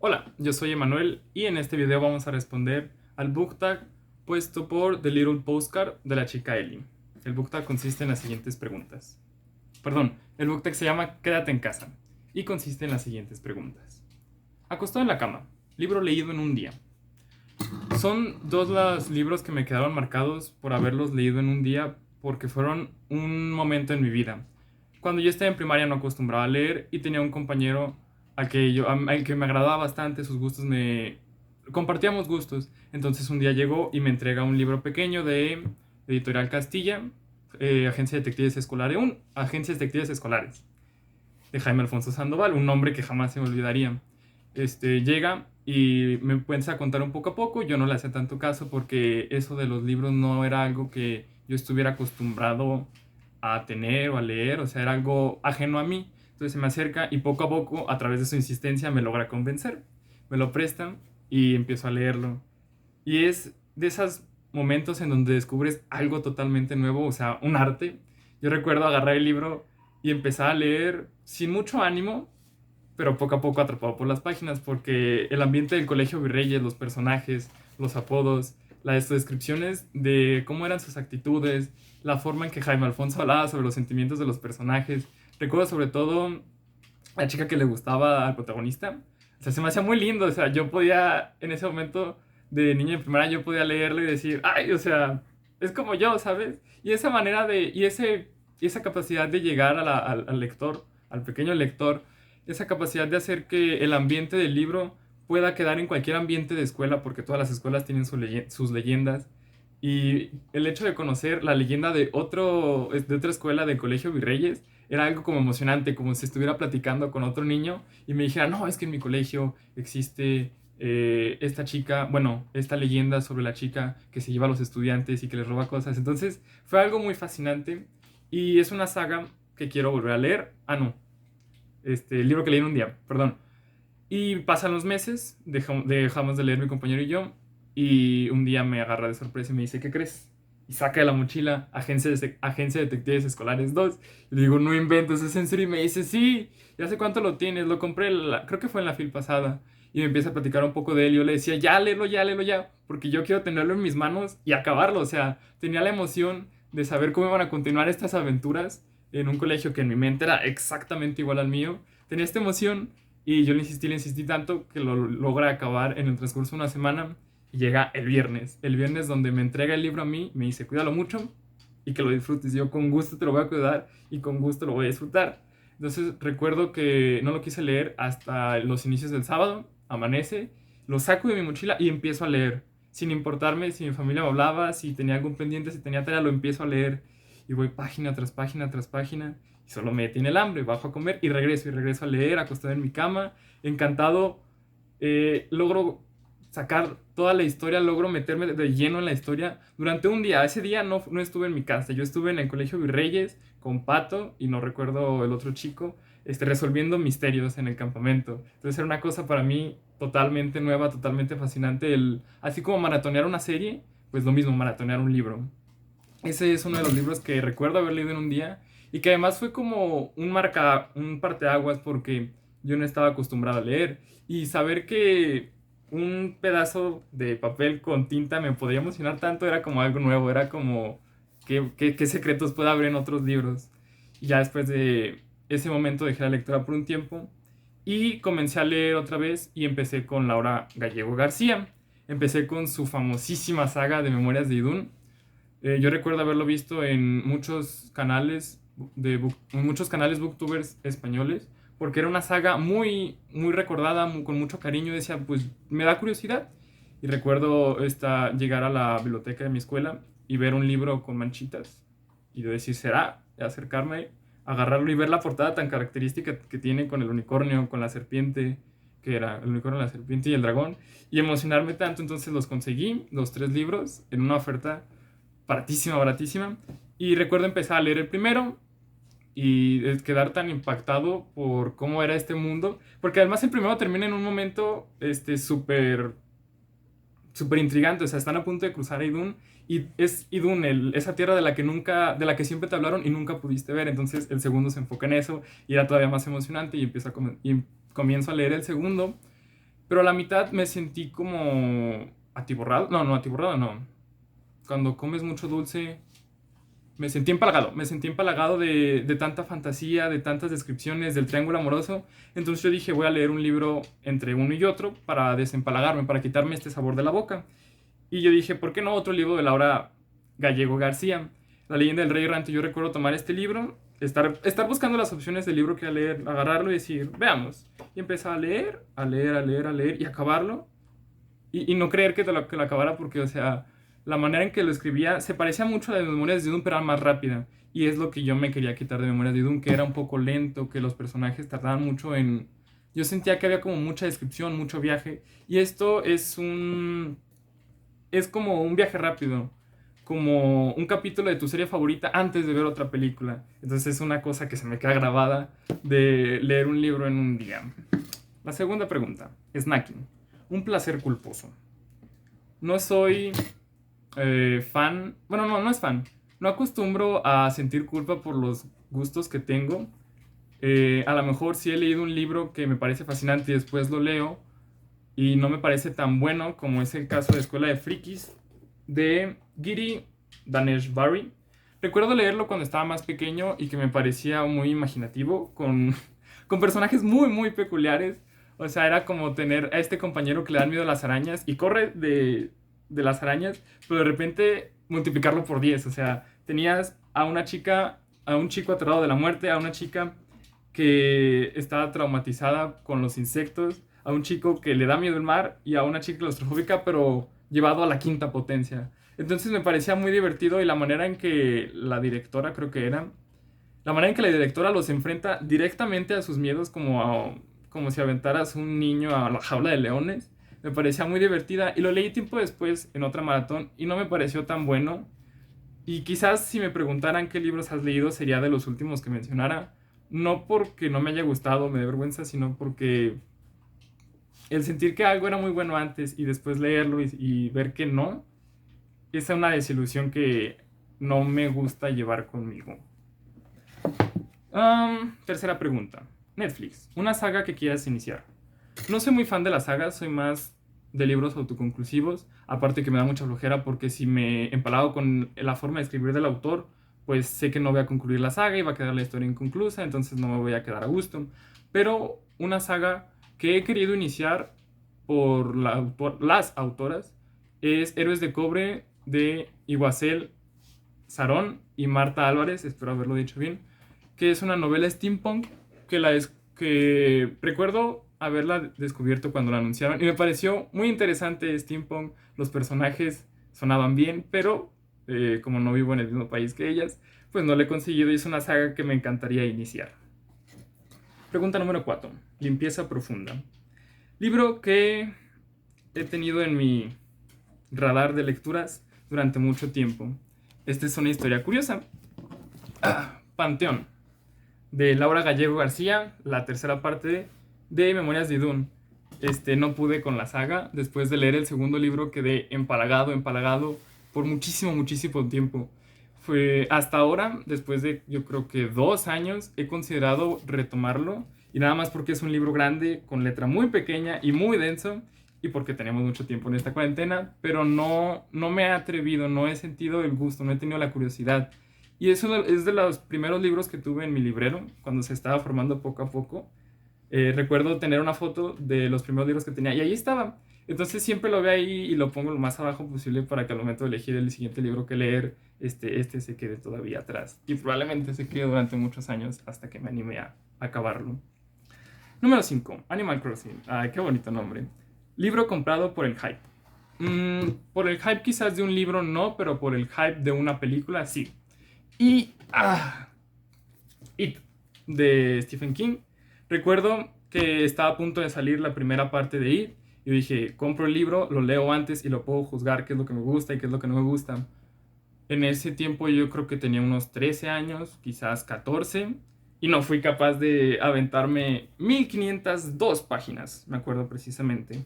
Hola, yo soy Emanuel y en este video vamos a responder al book tag puesto por The Little Postcard de la chica Ellie. El book tag consiste en las siguientes preguntas. Perdón, el book tag se llama Quédate en casa y consiste en las siguientes preguntas. Acostado en la cama, libro leído en un día. Son dos los libros que me quedaron marcados por haberlos leído en un día porque fueron un momento en mi vida. Cuando yo estaba en primaria no acostumbraba a leer y tenía un compañero al que me agradaba bastante, sus gustos me... compartíamos gustos. Entonces un día llegó y me entrega un libro pequeño de Editorial Castilla, Agencias Detectives Escolares, de Jaime Alfonso Sandoval, un nombre que jamás se me olvidaría. Llega y me empieza a contar un poco a poco. Yo no le hacía tanto caso porque eso de los libros no era algo que yo estuviera acostumbrado a tener o a leer, o sea, era algo ajeno a mí. Entonces se me acerca y poco a poco, a través de su insistencia, me logra convencer. Me lo prestan y empiezo a leerlo. Y es de esos momentos en donde descubres algo totalmente nuevo, o sea, un arte. Yo recuerdo agarrar el libro y empezar a leer sin mucho ánimo, pero poco a poco atrapado por las páginas, porque el ambiente del Colegio Virreyes, los personajes, los apodos, las descripciones de cómo eran sus actitudes, la forma en que Jaime Alfonso hablaba sobre los sentimientos de los personajes. Recuerdo sobre todo la chica que le gustaba al protagonista. O sea, se me hacía muy lindo. O sea, yo podía, en ese momento de niño de primaria, yo podía leerlo y decir, ay, o sea, es como yo, ¿sabes? Y esa manera de, y esa capacidad de llegar al lector, al pequeño lector, esa capacidad de hacer que el ambiente del libro pueda quedar en cualquier ambiente de escuela, porque todas las escuelas tienen sus leyendas. Y el hecho de conocer la leyenda de otra escuela del Colegio Virreyes era algo como emocionante, como si estuviera platicando con otro niño y me dijera, no, es que en mi colegio existe esta chica, bueno, esta leyenda sobre la chica que se lleva a los estudiantes y que les roba cosas. Entonces fue algo muy fascinante y es una saga que quiero volver a leer. Ah, no, el libro que leí en un día, perdón. Y pasan los meses, dejamos de leer mi compañero y yo, y un día me agarra de sorpresa y me dice, ¿qué crees? Y saca de la mochila Agencia de Detectives Escolares 2. Y le digo, no inventes, ¿es en serio? Y me dice, sí, ya sé cuánto lo tienes, lo compré, creo que fue en la fil pasada. Y me empieza a platicar un poco de él. Y yo le decía, ya, léelo ya, porque yo quiero tenerlo en mis manos y acabarlo. O sea, tenía la emoción de saber cómo iban a continuar estas aventuras en un colegio que en mi mente era exactamente igual al mío. Tenía esta emoción y yo le insistí tanto que lo logra acabar en el transcurso de una semana y llega el viernes. El viernes donde me entrega el libro a mí, me dice, cuídalo mucho y que lo disfrutes. Yo con gusto te lo voy a cuidar y con gusto lo voy a disfrutar. Entonces recuerdo que no lo quise leer hasta los inicios del sábado, amanece, lo saco de mi mochila y empiezo a leer. Sin importarme si mi familia me hablaba, si tenía algún pendiente, si tenía tarea, lo empiezo a leer. Y voy página tras página tras página. Y solo me detiene el hambre, bajo a comer y regreso a leer, acostado en mi cama, encantado. Logro sacar toda la historia, logro meterme de lleno en la historia durante un día. Ese día no estuve en mi casa, yo estuve en el Colegio Virreyes con Pato y no recuerdo el otro chico, resolviendo misterios en el campamento. Entonces era una cosa para mí totalmente nueva, totalmente fascinante. Así como maratonear una serie, pues lo mismo, maratonear un libro. Ese es uno de los libros que recuerdo haber leído en un día y que además fue como un parteaguas porque yo no estaba acostumbrado a leer y saber que un pedazo de papel con tinta me podía emocionar tanto era como algo nuevo, era como qué secretos puede haber en otros libros. Y ya después de ese momento dejé la lectura por un tiempo y comencé a leer otra vez y empecé con Laura Gallego García. Empecé con su famosísima saga de Memorias de Idún. Yo recuerdo haberlo visto en muchos canales booktubers españoles, porque era una saga muy, muy recordada, con mucho cariño. Decía, pues me da curiosidad. Y recuerdo llegar a la biblioteca de mi escuela y ver un libro con manchitas. Y yo decir, ¿será? Y acercarme, agarrarlo y ver la portada tan característica que tiene con el unicornio, con la serpiente, que era el unicornio, la serpiente y el dragón. Y emocionarme tanto, entonces los conseguí, los tres libros, en una oferta baratísima, baratísima. Y recuerdo empezar a leer el primero y quedar tan impactado por cómo era este mundo. Porque además el primero termina en un momento súper súper intrigante. O sea, están a punto de cruzar a Idún y es Idún, esa tierra de la que siempre te hablaron y nunca pudiste ver. Entonces el segundo se enfoca en eso y era todavía más emocionante y comienzo a leer el segundo. Pero a la mitad me sentí como atiborrado. No, no, atiborrado no. Cuando comes mucho dulce, me sentí empalagado de tanta fantasía, de tantas descripciones del triángulo amoroso. Entonces yo dije, voy a leer un libro entre uno y otro para desempalagarme, para quitarme este sabor de la boca. Y yo dije, ¿por qué no otro libro de Laura Gallego García? La leyenda del rey errante. Yo recuerdo tomar este libro, estar buscando las opciones del libro que a leer, agarrarlo y decir, veamos. Y empezar a leer, a leer, a leer, a leer y acabarlo. Y no creer que lo acabara porque, o sea, la manera en que lo escribía se parecía mucho a la de Memorias de Dune, pero era más rápida. Y es lo que yo me quería quitar de Memorias de Dune, que era un poco lento, que los personajes tardaban mucho en... Yo sentía que había como mucha descripción, mucho viaje. Y esto es como un viaje rápido, como un capítulo de tu serie favorita antes de ver otra película. Entonces es una cosa que se me queda grabada de leer un libro en un día. La segunda pregunta, snacking. Un placer culposo. No soy fan, bueno, no es fan. No acostumbro a sentir culpa por los gustos que tengo. A lo mejor si he leído un libro que me parece fascinante y después lo leo y no me parece tan bueno como es el caso de Escuela de Frikis de Giri Daneshbari. Recuerdo leerlo cuando estaba más pequeño y que me parecía muy imaginativo, con personajes muy, muy peculiares. O sea, era como tener a este compañero que le dan miedo a las arañas y corre de las arañas, pero de repente multiplicarlo por 10. O sea, tenías a una chica, a un chico aterrado de la muerte, a una chica que está traumatizada con los insectos, a un chico que le da miedo el mar y a una chica claustrofóbica, pero llevado a la quinta potencia. Entonces me parecía muy divertido y la manera en que la directora, creo que era, la manera en que la directora los enfrenta directamente a sus miedos como si aventaras un niño a la jaula de leones, me parecía muy divertida y lo leí tiempo después en otra maratón y no me pareció tan bueno. Y quizás si me preguntaran qué libros has leído sería de los últimos que mencionara. No porque no me haya gustado, me dé vergüenza, sino porque el sentir que algo era muy bueno antes y después leerlo y ver que no, es una desilusión que no me gusta llevar conmigo. Tercera pregunta. Netflix, una saga que quieras iniciar. No soy muy fan de las sagas, soy más de libros autoconclusivos. Aparte que me da mucha flojera porque si me empalago con la forma de escribir del autor, pues sé que no voy a concluir la saga y va a quedar la historia inconclusa, entonces no me voy a quedar a gusto. Pero una saga que he querido iniciar por las autoras es Héroes de Cobre de Iguacel Sarón y Marta Álvarez, espero haberlo dicho bien, que es una novela steampunk que recuerdo haberla descubierto cuando la anunciaron y me pareció muy interesante steampunk, los personajes sonaban bien, pero como no vivo en el mismo país que ellas, pues no la he conseguido y es una saga que me encantaría iniciar. Pregunta número 4. Limpieza profunda. Libro que he tenido en mi radar de lecturas durante mucho tiempo. Esta es una historia curiosa. Panteón, de Laura Gallego García, la tercera parte de Memorias de Dune. No pude con la saga. Después de leer el segundo libro quedé empalagado por muchísimo, muchísimo tiempo. Fue hasta ahora, después de yo creo que 2 años, he considerado retomarlo. Y nada más porque es un libro grande, con letra muy pequeña y muy denso. Y porque tenemos mucho tiempo en esta cuarentena. Pero no me he atrevido, no he sentido el gusto, no he tenido la curiosidad. Y eso es de los primeros libros que tuve en mi librero, cuando se estaba formando poco a poco. Recuerdo tener una foto de los primeros libros que tenía y ahí estaba. Entonces siempre lo veo ahí y lo pongo lo más abajo posible para que al momento de elegir el siguiente libro que leer, este se quede todavía atrás. Y probablemente se quede durante muchos años hasta que me anime a acabarlo. Número 5. Animal Crossing. Ay, qué bonito nombre. Libro comprado por el hype. Por el hype quizás de un libro no, pero por el hype de una película sí. Y It, de Stephen King. Recuerdo que estaba a punto de salir la primera parte de It y dije, compro el libro, lo leo antes y lo puedo juzgar qué es lo que me gusta y qué es lo que no me gusta. En ese tiempo yo creo que tenía unos 13 años, quizás 14, y no fui capaz de aventarme 1502 páginas, me acuerdo precisamente,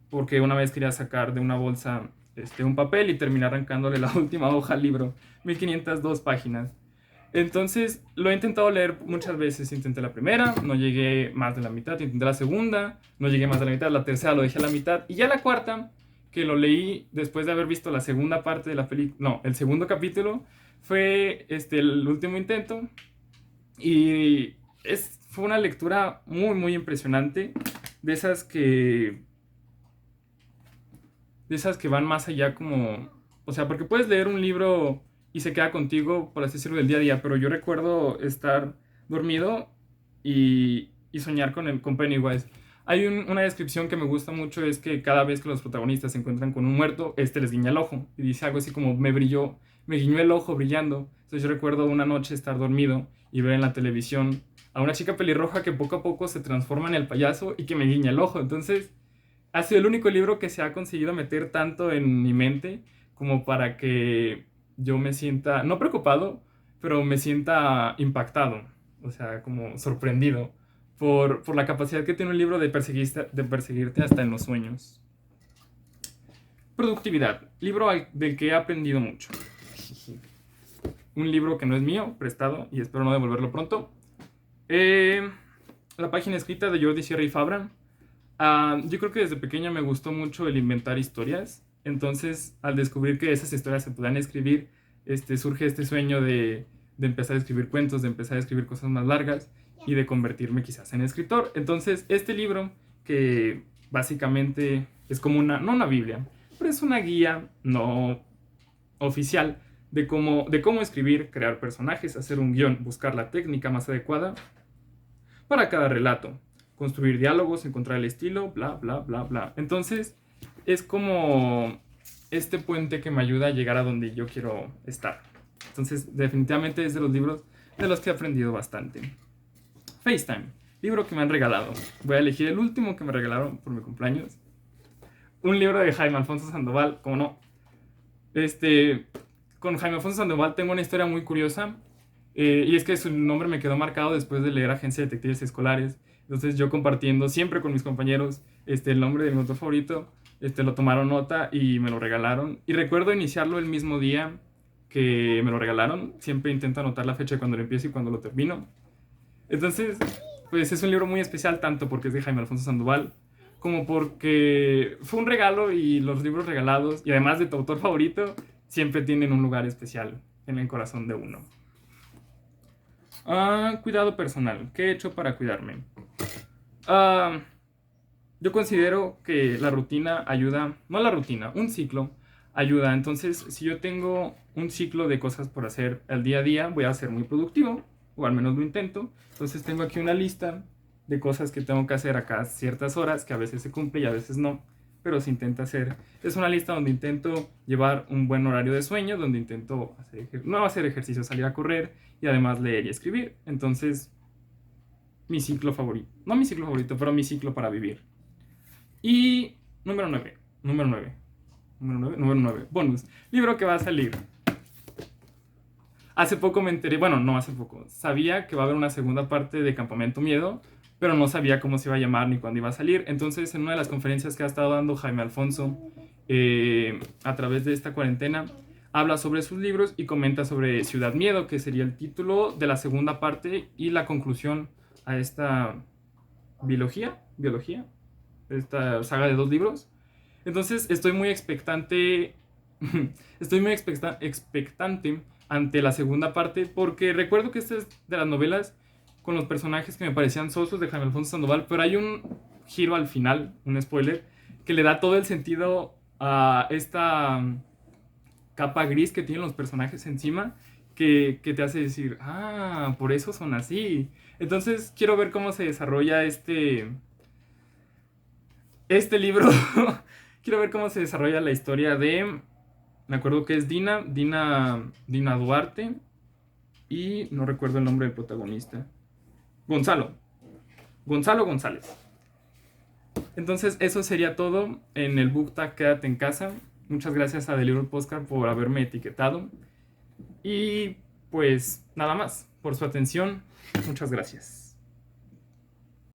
porque una vez quería sacar de una bolsa un papel y terminé arrancándole la última hoja al libro, 1502 páginas. Entonces lo he intentado leer muchas veces. Intenté la primera, no llegué más de la mitad. Intenté la segunda, no llegué más de la mitad. La tercera lo dejé a la mitad. Y ya la cuarta, que lo leí después de haber visto la segunda parte de la película, no, el segundo capítulo, fue el último intento. Y fue una lectura muy, muy impresionante. De esas que... De esas que van más allá como... O sea, porque puedes leer un libro y se queda contigo, por así decirlo, del día a día. Pero yo recuerdo estar dormido y soñar con Pennywise. Hay una descripción que me gusta mucho, es que cada vez que los protagonistas se encuentran con un muerto, les guiña el ojo. Y dice algo así como, me guiñó el ojo brillando. Entonces yo recuerdo una noche estar dormido y ver en la televisión a una chica pelirroja que poco a poco se transforma en el payaso y que me guiña el ojo. Entonces ha sido el único libro que se ha conseguido meter tanto en mi mente como para que yo me sienta, no preocupado, pero me sienta impactado, o sea, como sorprendido por la capacidad que tiene un libro de perseguirte hasta en los sueños. Productividad, libro del que he aprendido mucho. Un libro que no es mío, prestado, y espero no devolverlo pronto. La página escrita de Jordi Sierra y Fabra. Yo creo que desde pequeño me gustó mucho el inventar historias. Entonces, al descubrir que esas historias se podían escribir, surge este sueño de empezar a escribir cuentos, de empezar a escribir cosas más largas y de convertirme quizás en escritor. Entonces, este libro, que básicamente es como no una Biblia, pero es una guía no oficial de cómo escribir, crear personajes, hacer un guión, buscar la técnica más adecuada para cada relato, construir diálogos, encontrar el estilo, bla, bla, bla, bla. Entonces, es como este puente que me ayuda a llegar a donde yo quiero estar. Entonces, definitivamente es de los libros de los que he aprendido bastante. FaceTime, libro que me han regalado. Voy a elegir el último que me regalaron por mi cumpleaños. Un libro de Jaime Alfonso Sandoval, como no. Con Jaime Alfonso Sandoval tengo una historia muy curiosa. Y es que su nombre me quedó marcado después de leer Agencia de Detectives Escolares. Entonces yo compartiendo siempre con mis compañeros el nombre de mi autor favorito, lo tomaron nota y me lo regalaron. Y recuerdo iniciarlo el mismo día que me lo regalaron. Siempre intento anotar la fecha de cuando lo empiezo y cuando lo termino. Entonces, pues es un libro muy especial, tanto porque es de Jaime Alfonso Sandoval, como porque fue un regalo, y los libros regalados, y además de tu autor favorito, siempre tienen un lugar especial en el corazón de uno. Cuidado personal. ¿Qué he hecho para cuidarme? Yo considero que la rutina ayuda. No la rutina, un ciclo ayuda. Entonces, si yo tengo un ciclo de cosas por hacer al día a día, voy a ser muy productivo, o al menos lo intento. Entonces tengo aquí una lista de cosas que tengo que hacer a cada ciertas horas, que a veces se cumple y a veces no, pero se intenta hacer. Es una lista donde intento llevar un buen horario de sueño, donde intento no hacer ejercicio, salir a correr y además leer y escribir. Entonces, mi ciclo favorito, no mi ciclo favorito, pero mi ciclo para vivir. Y número 9, bonus, libro que va a salir. Hace poco me enteré, bueno, no hace poco, sabía que va a haber una segunda parte de Campamento Miedo, pero no sabía cómo se iba a llamar ni cuándo iba a salir. Entonces, en una de las conferencias que ha estado dando Jaime Alfonso a través de esta cuarentena, habla sobre sus libros y comenta sobre Ciudad Miedo, que sería el título de la segunda parte y la conclusión a esta biología, esta saga de 2 libros. Entonces, estoy muy expectante ante la segunda parte, porque recuerdo que esta es de las novelas con los personajes que me parecían sosos de Jaime Alfonso Sandoval, pero hay un giro al final, un spoiler, que le da todo el sentido a esta capa gris que tienen los personajes encima, que te hace decir, por eso son así. Entonces quiero ver cómo se desarrolla este libro. Quiero ver cómo se desarrolla la historia de... Me acuerdo que es Dina Duarte, y no recuerdo el nombre del protagonista. Gonzalo González. Entonces eso sería todo en el Book Tag Quédate en Casa. Muchas gracias a The Little Postcard por haberme etiquetado. Y pues nada más, por su atención. Muchas gracias.